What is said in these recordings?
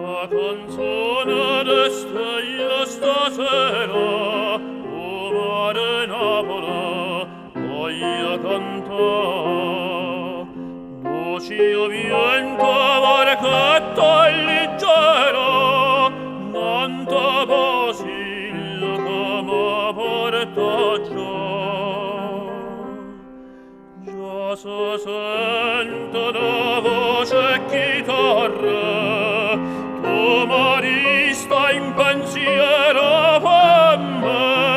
La canzone destella stasera, o mare Napola, voglio cantare. Docio viento barchetta leggera, nanta Basilla che m'apporta già. Già si sente una voce chitarra, tuo marista in pensiero per me.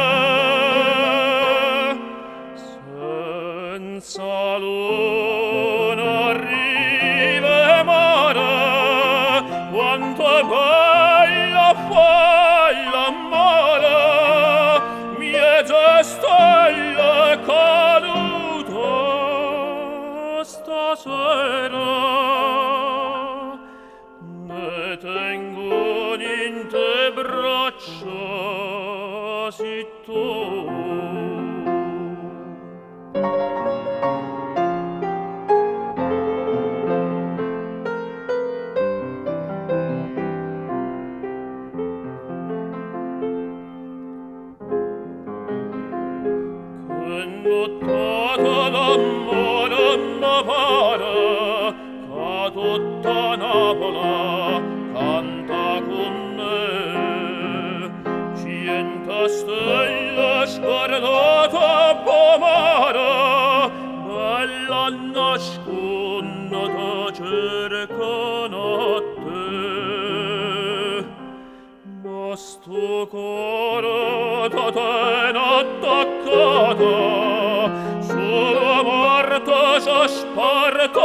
Senza luna rive mare, quanto è bella fa l'amore, miete stelle cadute stasera. Ne tengo in te braccia si tu. Che nottata d'amore m'appare, che tutta Napola canta con me. Cienta stelle scordata pomare, bella nasconda cercano te. Ma sto cuore da te inattaccato, sulla morte s'è sparto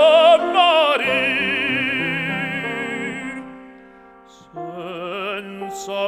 morir. Senza